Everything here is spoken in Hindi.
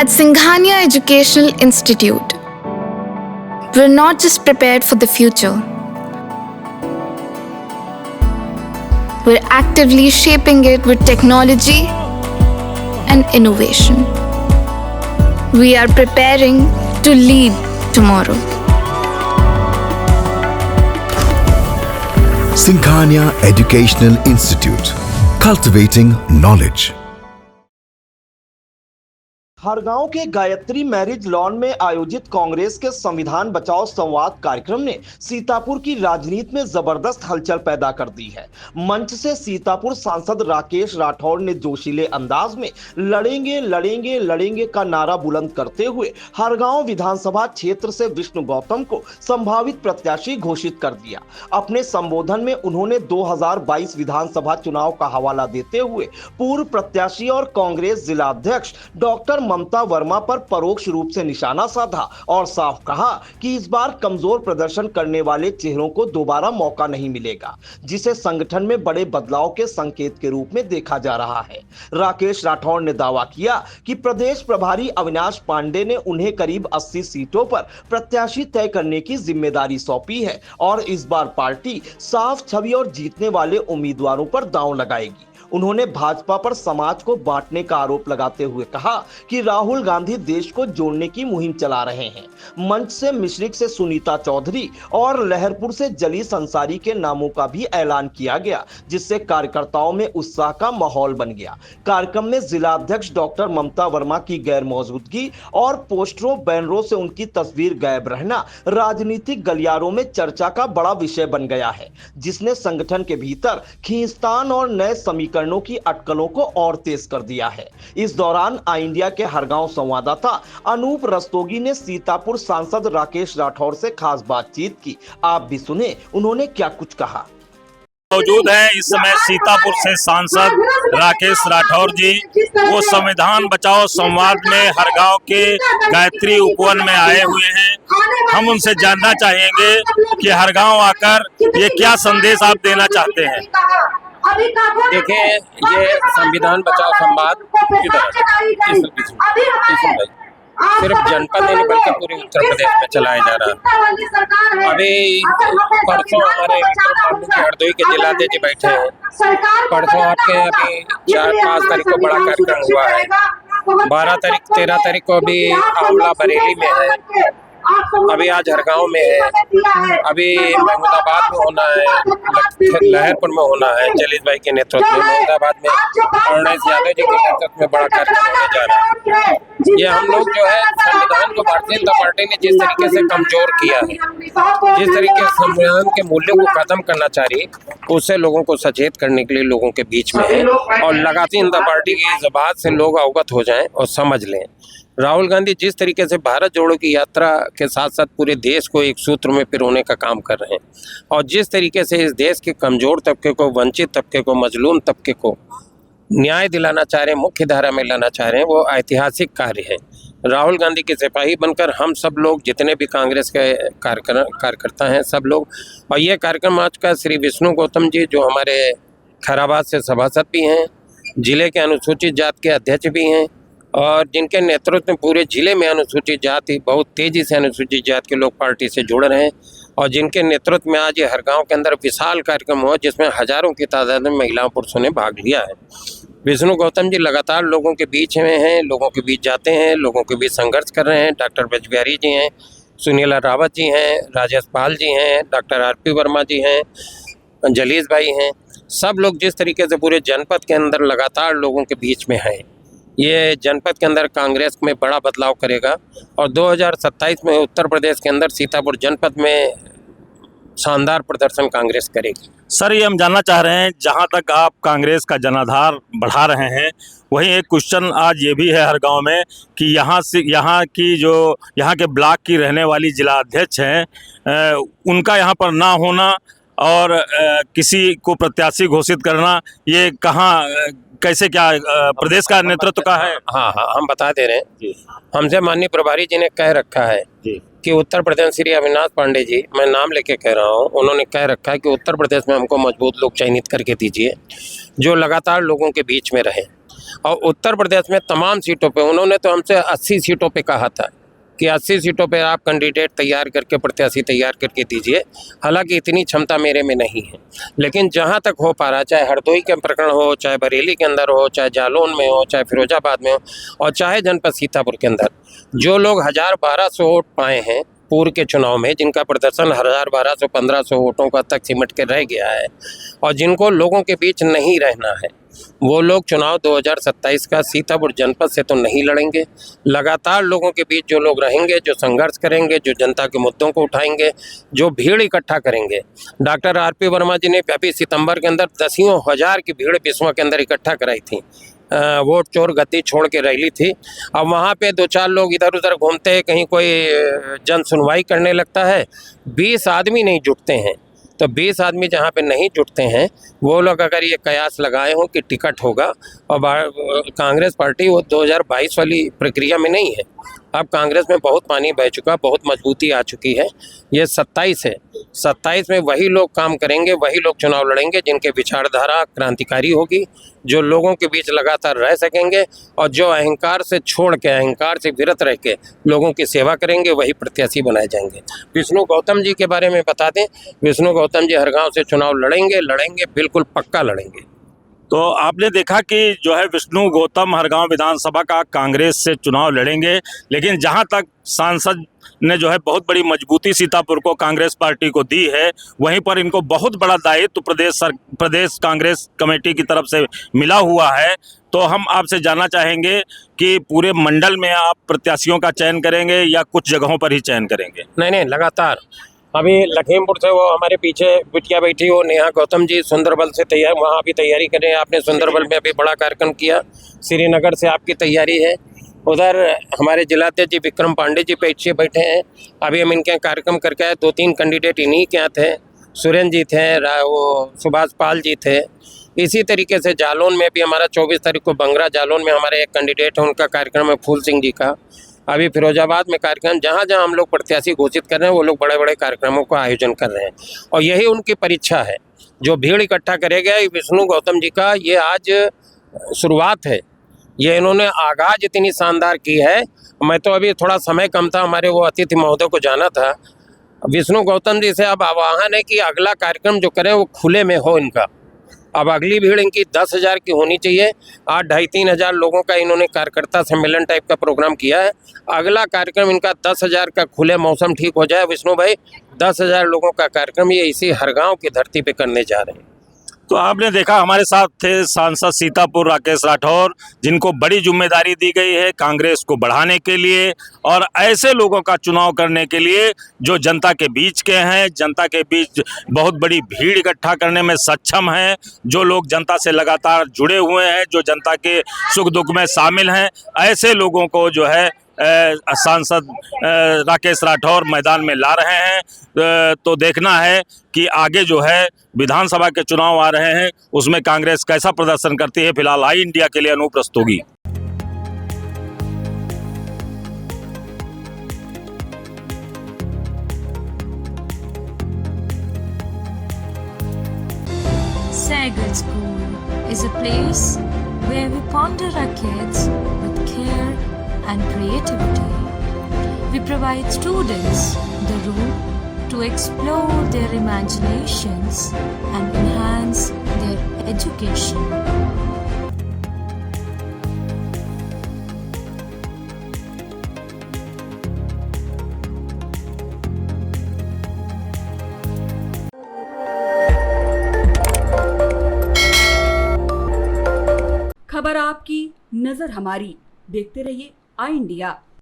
At Singhania Educational Institute, we're not just prepared for the future, we're actively shaping it with technology and innovation. We are preparing to lead tomorrow. Singhania Educational Institute, cultivating knowledge. Hargaon के गायत्री मैरिज लॉन में आयोजित कांग्रेस के संविधान बचाओ संवाद कार्यक्रम ने सीतापुर की राजनीति में जबरदस्त हलचल पैदा कर दी है। मंच से सीतापुर सांसद राकेश राठौर ने जोशीले अंदाज में लड़ेंगे लड़ेंगे लड़ेंगे का नारा बुलंद करते हुए हरगांव विधानसभा क्षेत्र से विष्णु गौतम को संभावित प्रत्याशी घोषित कर दिया। अपने संबोधन में उन्होंने 2022 विधानसभा चुनाव का हवाला देते हुए पूर्व प्रत्याशी और कांग्रेस जिला अध्यक्ष डॉक्टर ममता वर्मा पर परोक्ष रूप से निशाना साधा और साफ कहा कि इस बार कमजोर प्रदर्शन करने वाले चेहरों को दोबारा मौका नहीं मिलेगा, जिसे संगठन में बड़े बदलाव के संकेत के रूप में देखा जा रहा है। राकेश राठौर ने दावा किया कि प्रदेश प्रभारी अविनाश पांडे ने उन्हें करीब 80 सीटों पर प्रत्याशी तय करने की जिम्मेदारी सौंपी है और इस बार पार्टी साफ छवि और जीतने वाले उम्मीदवारों पर दांव लगाएगी। उन्होंने भाजपा पर समाज को बांटने का आरोप लगाते हुए कहा कि राहुल गांधी देश को जोड़ने की मुहिम चला रहे हैं। मंच से मिश्रिक से सुनीता चौधरी और लहरपुर से जलीस अंसारी के नामों का भी ऐलान किया गया, जिससे कार्यकर्ताओं में उत्साह का माहौल बन गया। कार्यक्रम में जिला अध्यक्ष डॉक्टर ममता वर्मा की गैर मौजूदगी और पोस्टरों बैनरों से उनकी तस्वीर गायब रहना राजनीतिक गलियारों में चर्चा का बड़ा विषय बन गया है, जिसने संगठन के भीतर खींचतान और नए समीकरण की अटकलों को और तेज कर दिया है। इस दौरान आई इंडिया के हरगांव संवाददाता अनूप रस्तोगी ने सीतापुर सांसद राकेश राठौर से खास बातचीत की। आप भी सुने उन्होंने क्या कुछ कहा। मौजूद है इस समय सीतापुर से सांसद राकेश राठौर जी। वो संविधान बचाओ संवाद में हरगांव के गायत्री उपवन में आए हुए हैं। हम उनसे जानना चाहेंगे कि हरगांव आकर ये क्या संदेश आप देना चाहते हैं। देखिए, ये संविधान बचाओ संवाद सिर्फ जनपद नहीं बल्कि पूरे उत्तर प्रदेश में चलाया जा रहा है। अभी परसों हमारे हरदोई के जिलाध्यक्ष बैठे हैं। परसों आपके अभी 4-5 तारीख को बड़ा कार्यक्रम हुआ है। 12 तारीख 13 तारीख को अभी आंवला बरेली में है। अभी आज हरगांव में है। अभी महमूदाबाद में होना है, लहरपुर में होना है। जलीस भाई के नेतृत्व में महमूदाबाद में अरुणेश यादव जी के नेतृत्व में बड़ा कार्यक्रम होने जा रहा है। ये हम लोग जो है संविधान को भारतीय जनता पार्टी ने जिस तरीके से कमजोर किया है, जिस तरीके से संविधान के मूल्यों को खत्म करना चाह रही, उससे लोगों को सचेत करने के लिए लोगों के बीच में है और लगातार जनता पार्टी की इस बात से लोग अवगत हो जाएं और समझ लें। राहुल गांधी जिस तरीके से भारत जोड़ो की यात्रा के साथ साथ पूरे देश को एक सूत्र में पिरोने का काम कर रहे हैं और जिस तरीके से इस देश के कमजोर तबके को, वंचित तबके को, मजलूम तबके को न्याय दिलाना चाह रहे हैं, मुख्य धारा में लाना चाह रहे हैं, वो ऐतिहासिक कार्य है। राहुल गांधी के सिपाही बनकर हम सब लोग, जितने भी कांग्रेस के कार्यकर्ता हैं, सब लोग, और ये कार्यक्रम आज का श्री विष्णु गौतम जी जो हमारे खैराबाद से सभासद भी हैं, जिले के अनुसूचित जात के अध्यक्ष भी हैं और जिनके नेतृत्व में पूरे जिले में अनुसूचित जाति, बहुत तेजी से अनुसूचित जात के लोग पार्टी से जुड़ रहे हैं और जिनके नेतृत्व में आज ये हरगांव के अंदर विशाल कार्यक्रम हुआ जिसमें हजारों की तादाद में महिलाओं पुरुषों ने भाग लिया है। विष्णु गौतम जी लगातार लोगों के बीच में हैं, लोगों के बीच जाते हैं, लोगों के बीच संघर्ष कर रहे हैं। डॉक्टर ब्रजबिहारी जी हैं, सुनीला रावत जी हैं, राजेश पाल जी हैं, डॉक्टर आरपी वर्मा जी हैं, जलीस भाई हैं। सब लोग जिस तरीके से पूरे जनपद के अंदर लगातार लोगों के बीच में हैं, ये जनपद के अंदर कांग्रेस में बड़ा बदलाव करेगा और 2027 में उत्तर प्रदेश के अंदर सीतापुर जनपद में शानदार प्रदर्शन कांग्रेस करेगी। सर, ये हम जानना चाह रहे हैं, जहां तक आप कांग्रेस का जनाधार बढ़ा रहे हैं, वहीं एक क्वेश्चन आज ये भी है हरगांव में कि यहाँ के ब्लॉक की रहने वाली जिला अध्यक्ष हैं, उनका यहाँ पर ना होना और किसी को प्रत्याशी घोषित करना, ये कहाँ कैसे क्या प्रदेश का नेतृत्व का है? हाँ, हम बता दे रहे हैं। हमसे माननीय प्रभारी जी ने कह रखा है कि उत्तर प्रदेश श्री अविनाश पांडे जी, मैं नाम लेके कह रहा हूँ, उन्होंने कह रखा है कि उत्तर प्रदेश में हमको मजबूत लोग चयनित करके दीजिए जो लगातार लोगों के बीच में रहे। और उत्तर प्रदेश में तमाम सीटों पे उन्होंने तो हमसे 80 सीटों पे कहा था कि 80 सीटों पे आप कैंडिडेट तैयार करके, प्रत्याशी तैयार करके दीजिए। हालांकि इतनी क्षमता मेरे में नहीं है, लेकिन जहां तक हो पा रहा, चाहे हरदोई के प्रकरण हो, चाहे बरेली के अंदर हो, चाहे जालौन में हो, चाहे फिरोजाबाद में हो, और चाहे जनपद सीतापुर के अंदर, जो लोग 1000-1200 वोट पाए हैं पूर्व के चुनाव में, जिनका प्रदर्शन 1000-1200-1500 वोटों का तक सिमट के रह गया है, और जिनको लोगों के बीच नहीं रहना है, वो लोग चुनाव 2027 का सीतापुर जनपद से तो नहीं लड़ेंगे। लगातार लोगों के बीच जो लोग रहेंगे, जो संघर्ष करेंगे, जो जनता के मुद्दों को उठाएंगे, जो भीड़ इकट्ठा करेंगे। डॉक्टर आरपी वर्मा जी ने अभी सितंबर के अंदर 10,000 की भीड़ बिस्वा के अंदर इकट्ठा कराई थी, वोट चोर गद्दी छोड़ के रैली थी। अब वहाँ पे 2-4 लोग इधर उधर घूमते हैं, कहीं कोई जन सुनवाई करने लगता है, 20 आदमी नहीं जुटते हैं। तो 20 आदमी जहाँ पे नहीं जुटते हैं, वो लोग अगर ये कयास लगाए हों कि टिकट होगा, और कांग्रेस पार्टी वो 2022 वाली प्रक्रिया में नहीं है। अब कांग्रेस में बहुत पानी बह चुका, बहुत मजबूती आ चुकी है। ये 27 है, 27 में वही लोग काम करेंगे, वही लोग चुनाव लड़ेंगे जिनके विचारधारा क्रांतिकारी होगी, जो लोगों के बीच लगातार रह सकेंगे, और जो अहंकार से छोड़ के, अहंकार से विरत रह के लोगों की सेवा करेंगे, वही प्रत्याशी बनाए जाएंगे। विष्णु गौतम जी के बारे में बता दें, विष्णु गौतम जी हरगांव से चुनाव लड़ेंगे, बिल्कुल पक्का लड़ेंगे। तो आपने देखा कि जो है विष्णु गौतम हरगांव विधानसभा का कांग्रेस से चुनाव लड़ेंगे, लेकिन जहां तक सांसद ने जो है बहुत बड़ी मजबूती सीतापुर को कांग्रेस पार्टी को दी है, वहीं पर इनको बहुत बड़ा दायित्व प्रदेश कांग्रेस कमेटी की तरफ से मिला हुआ है। तो हम आपसे जानना चाहेंगे कि पूरे मंडल में आप प्रत्याशियों का चयन करेंगे या कुछ जगहों पर ही चयन करेंगे? नहीं, लगातार। अभी लखीमपुर से वो हमारे पीछे बिटिया बैठी, वो नेहा गौतम जी सुंदरबल से तैयार, वहाँ भी तैयारी कर रहे हैं। आपने सुंदरबल में अभी बड़ा कार्यक्रम किया। श्रीनगर से आपकी तैयारी है। उधर हमारे जिलाध्यक्ष जी विक्रम पांडे जी पीछे बैठे हैं। अभी हम इनके कार्यक्रम करके आए। 2-3 कैंडिडेट इन्हीं के यहाँ थे। सुरेंद्र जी थे, वो सुभाष पाल जी थे। इसी तरीके से जालौन में भी हमारा 24 तारीख को बंगरा जालौन में हमारे एक कैंडिडेट है, उनका कार्यक्रम है फूल सिंह जी का। अभी फिरोजाबाद में कार्यक्रम, जहाँ जहाँ हम लोग प्रत्याशी घोषित कर रहे हैं, वो लोग बड़े बड़े कार्यक्रमों का आयोजन कर रहे हैं, और यही उनकी परीक्षा है। जो भीड़ इकट्ठा करेगा, विष्णु गौतम जी का ये आज शुरुआत है। ये इन्होंने आगाज इतनी शानदार की है। मैं तो अभी थोड़ा समय कम था, हमारे वो अतिथि महोदय को जाना था। विष्णु गौतम जी से अब आह्वान है कि अगला कार्यक्रम जो करें वो खुले में हो इनका। अब अगली भीड़ इनकी 10,000 की होनी चाहिए। आज 2,500-3,000 लोगों का इन्होंने कार्यकर्ता सम्मेलन टाइप का प्रोग्राम किया है। अगला कार्यक्रम इनका 10,000 का, खुले मौसम ठीक हो जाए विष्णु भाई, 10,000 लोगों का कार्यक्रम ये इसी हरगांव की धरती पे करने जा रहे हैं। तो आपने देखा हमारे साथ थे सांसद सीतापुर राकेश राठौर, जिनको बड़ी जिम्मेदारी दी गई है कांग्रेस को बढ़ाने के लिए और ऐसे लोगों का चुनाव करने के लिए जो जनता के बीच के हैं, जनता के बीच बहुत बड़ी भीड़ इकट्ठा करने में सक्षम हैं, जो लोग जनता से लगातार जुड़े हुए हैं, जो जनता के सुख दुख में शामिल हैं। ऐसे लोगों को जो है सांसद राकेश राठौर मैदान में ला रहे हैं। तो देखना है कि आगे जो है विधानसभा के चुनाव आ रहे हैं, उसमें कांग्रेस कैसा प्रदर्शन करती है। फिलहाल आई इंडिया के लिए Anoop Rastogi. Sagar School is a place where we ponder our kids with care and creativity. We provide students the room to explore their imaginations and enhance their education. खबर आपकी, नजर हमारी। देखते रहिए आई इंडिया।